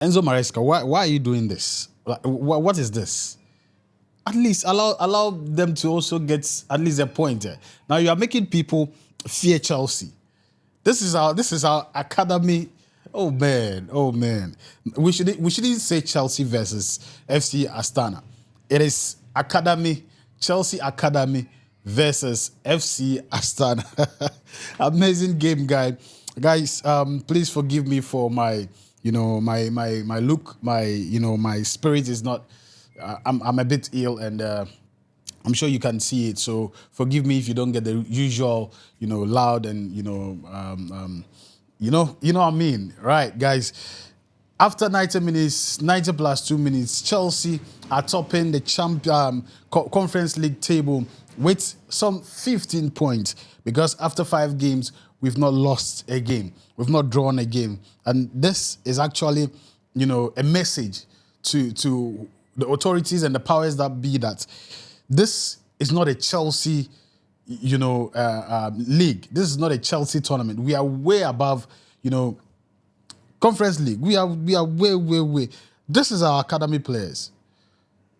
Enzo Maresca, why are you doing this? Like, what is this? At least allow them to also get at least a point. Now you are making people fear Chelsea. This is our academy. Oh man. We shouldn't say Chelsea versus FC Astana. It is academy, Chelsea Academy versus FC Astana. Amazing game, guys. Please forgive me for my my look, my spirit is not. I'm a bit ill and. I'm sure you can see it, so forgive me if you don't get the usual, loud and you know what I mean, right, guys? After 90 minutes, 90 plus 2 minutes, Chelsea are topping the Conference League table with some 15 points because after 5 games, we've not lost a game, we've not drawn a game, and this is actually, a message to the authorities and the powers that be that. This is not a Chelsea, league. This is not a Chelsea tournament. We are way above, Conference League. We are way. This is our academy players.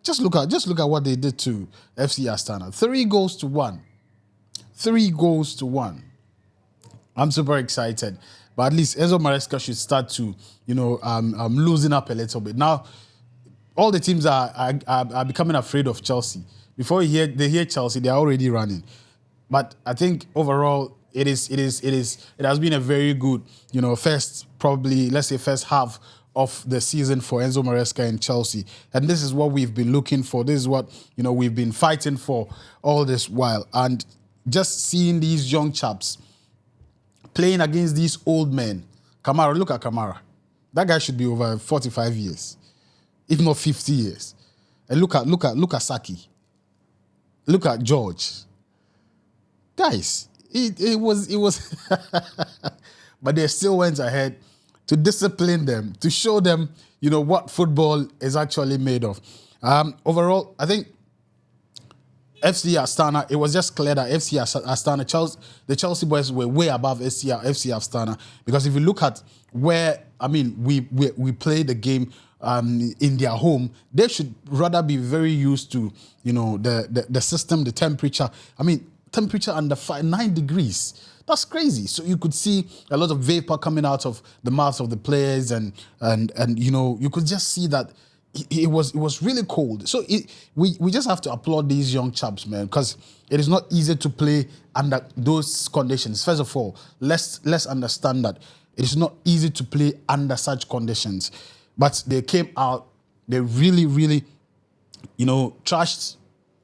Just look at what they did to FC Astana. 3-1. 3-1. I'm super excited, but at least Enzo Maresca should start to, loosen up a little bit now. All the teams are becoming afraid of Chelsea. Before they hear Chelsea, they're already running. But I think overall, it has been a very good, first half of the season for Enzo Maresca and Chelsea. And this is what we've been looking for. This is what, we've been fighting for all this while. And just seeing these young chaps playing against these old men. Kamara, look at Kamara. That guy should be over 45 years, if not 50 years. And look at Saki. Look at George. Guys, it was but they still went ahead to discipline them, to show them, what football is actually made of. Overall, I think FC Astana, it was just clear that FC Astana, the Chelsea boys were way above FC Astana, because if you look at where, we played the game in their home, they should rather be very used to, the system, the temperature. Temperature under 9 degrees. That's crazy. So you could see a lot of vapor coming out of the mouths of the players, and you could just see that it was really cold. So we just have to applaud these young chaps, man, because it is not easy to play under those conditions. First of all, let's understand that it is not easy to play under such conditions. But they came out, they really, trashed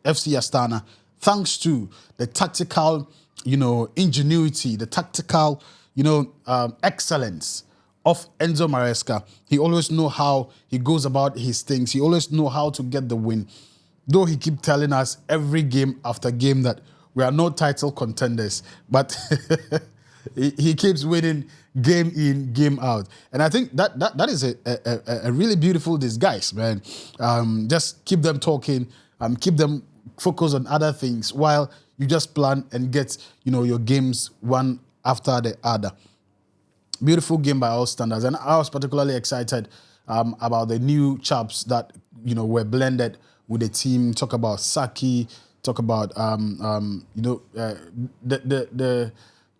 FC Astana, thanks to the tactical, ingenuity, the tactical, excellence of Enzo Maresca. He always know how he goes about his things. He always know how to get the win. Though he keep telling us every game after game that we are not title contenders, but he keeps winning game in, game out. And I think that is a really beautiful disguise, man. Just keep them talking, keep them focused on other things while you just plan and get, your games one after the other. Beautiful game by all standards. And I was particularly excited about the new chaps that, were blended with the team. Talk about Saki, talk about, the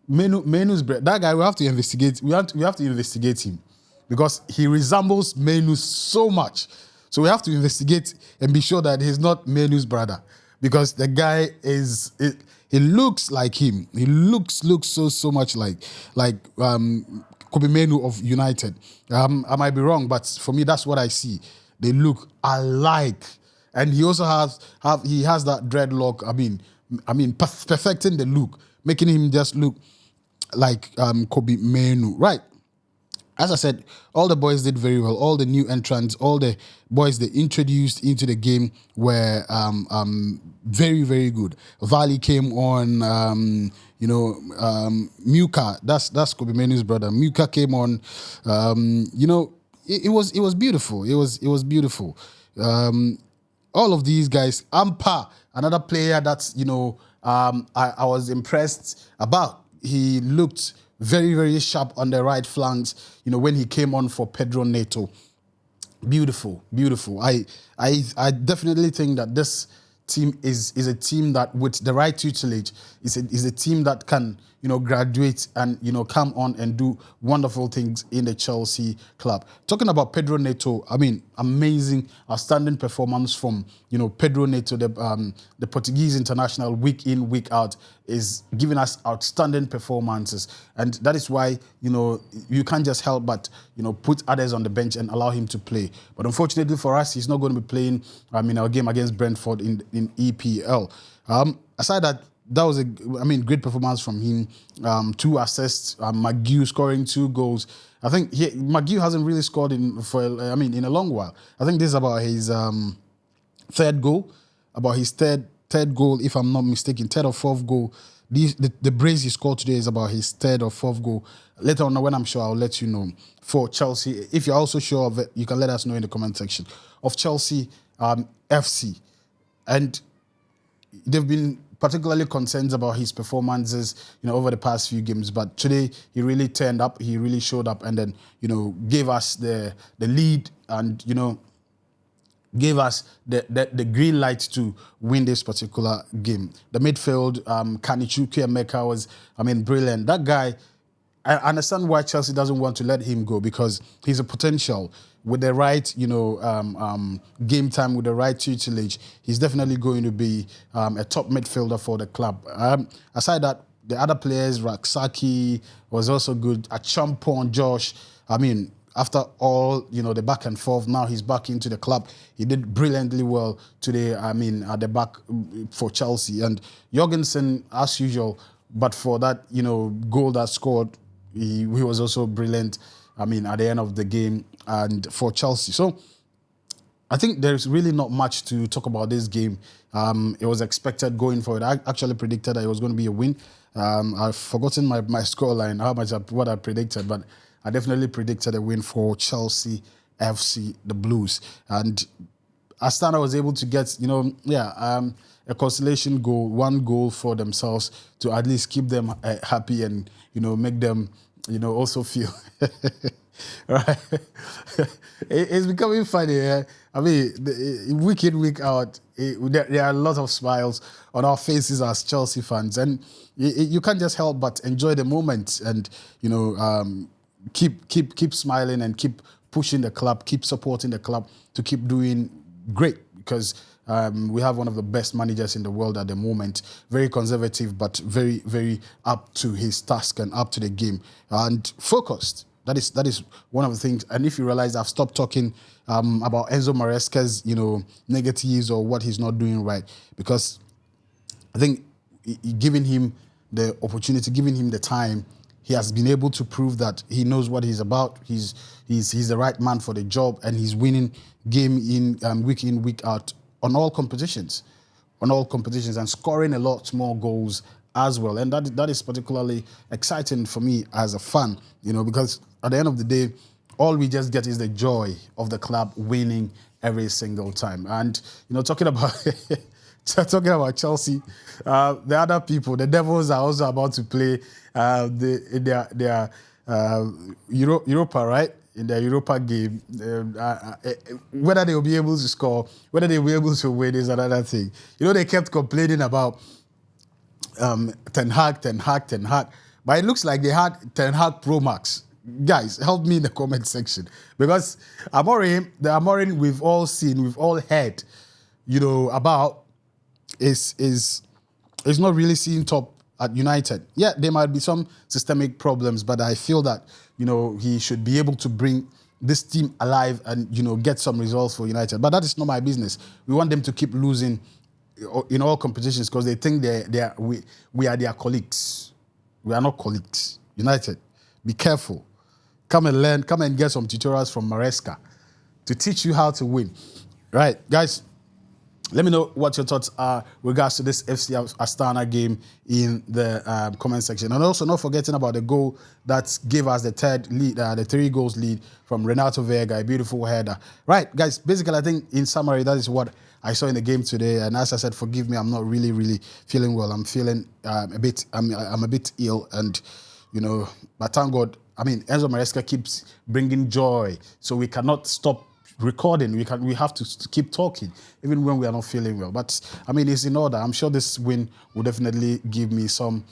Menu's bread. That guy, we have to investigate. We have to investigate him because he resembles Menu so much. So we have to investigate and be sure that he's not Menu's brother, because the guy he looks like him. He looks so much like Kobe Menu of United. I might be wrong, but for me that's what I see. They look alike, and he also has that dreadlock. Perfecting the look, making him just look like Kobe Menu, right? As I said, all the boys did very well. All the new entrants, all the boys they introduced into the game were very, very good. Valley came on, Muka, that's Kobe Menu's brother. Muka came on, it was beautiful. It was beautiful. All of these guys, Ampa, another player that's, I was impressed about. He looked very, very sharp on the right flanks, when he came on for Pedro Neto. Beautiful, beautiful. I definitely think that this team is a team that, with the right tutelage, is a team that can, graduate and, come on and do wonderful things in the Chelsea club. Talking about Pedro Neto, I mean, amazing, outstanding performance from, Pedro Neto, the Portuguese international, week in, week out, is giving us outstanding performances. And that is why, you can't just help but, put others on the bench and allow him to play. But unfortunately for us, he's not going to be playing, our game against Brentford in EPL. Aside that was great performance from him. 2 assists, McGew scoring 2 goals. I think McGew hasn't really scored in a long while. I think this is about his third goal, third goal, if I'm not mistaken, third or fourth goal. The brace he scored today is about his third or fourth goal. Later on, when I'm sure, I'll let you know. For Chelsea, if you're also sure of it, you can let us know in the comment section. Of Chelsea FC. And they've been particularly concerned about his performances, over the past few games. But today, he really turned up. He really showed up, and then, gave us the lead, and, gave us the green light to win this particular game. The midfield, Kanichuku Emeka was, brilliant. That guy, I understand why Chelsea doesn't want to let him go, because he's a potential. With the right, game time, with the right tutelage, he's definitely going to be a top midfielder for the club. Aside that, the other players, Raksaki was also good. Achampon, Josh, after all, the back and forth, now he's back into the club. He did brilliantly well today, at the back for Chelsea. And Jorgensen, as usual, but for that, goal that scored, he was also brilliant, at the end of the game and for Chelsea. So I think there's really not much to talk about this game. It was expected going forward. I actually predicted that it was going to be a win. I've forgotten my scoreline, what I predicted, but I definitely predicted a win for Chelsea FC, the Blues. And Astana was able to get, a consolation goal, 1 goal for themselves to at least keep them happy and, make them, also feel. Right? It's becoming funny. Week in, week out, there are a lot of smiles on our faces as Chelsea fans. And you can't just help but enjoy the moment and, keep smiling and keep pushing the club, keep supporting the club to keep doing great, because we have one of the best managers in the world at the moment. Very conservative, but very, very up to his task and up to the game and focused. That is one of the things. And if you realize, I've stopped talking about Enzo Maresca's, negatives or what he's not doing right, because I think giving him the opportunity, giving him the time, he has been able to prove that he knows what he's about. He's the right man for the job, and he's winning game in, week out on all competitions, and scoring a lot more goals as well. And that is particularly exciting for me as a fan, because at the end of the day, all we just get is the joy of the club winning every single time. And talking about Chelsea, the other people, the Devils, are also about to play their Europa, right? In their Europa game. Whether they will be able to score, whether they will be able to win is another thing. They kept complaining about Ten Hag, but it looks like they had Ten Hag Pro Max. Guys, help me in the comment section, because the Amorim we've all seen, we've all heard, about is not really seen top at United. Yeah, there might be some systemic problems, but I feel that he should be able to bring this team alive and get some results for United. But that is not my business. We want them to keep losing in all competitions, because they think we are their colleagues. We are not colleagues. United, be careful. Come and learn. Come and get some tutorials from Maresca to teach you how to win. Right, guys. Let me know what your thoughts are regards to this FC Astana game in the comment section. And also not forgetting about the goal that gave us the third lead, the 3 goals lead from Renato Vega, a beautiful header. Right, guys, basically I think in summary, that is what I saw in the game today. And as I said, forgive me, I'm not really feeling well. I'm feeling I'm a bit ill, and but thank God, Enzo Maresca keeps bringing joy, so we cannot stop recording. We have to keep talking even when we are not feeling well. But I mean, it's in order. I'm sure this win will definitely give me some,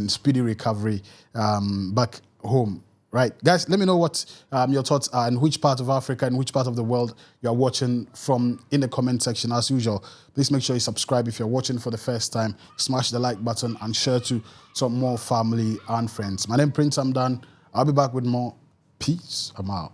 speedy recovery back home. Right, guys, let me know what your thoughts are and which part of Africa and which part of the world you are watching from in the comment section. As usual, please make sure you subscribe if you're watching for the first time. Smash the like button and share to some more family and friends. My name is Prince. I'm done. I'll be back with more. Peace. I'm out.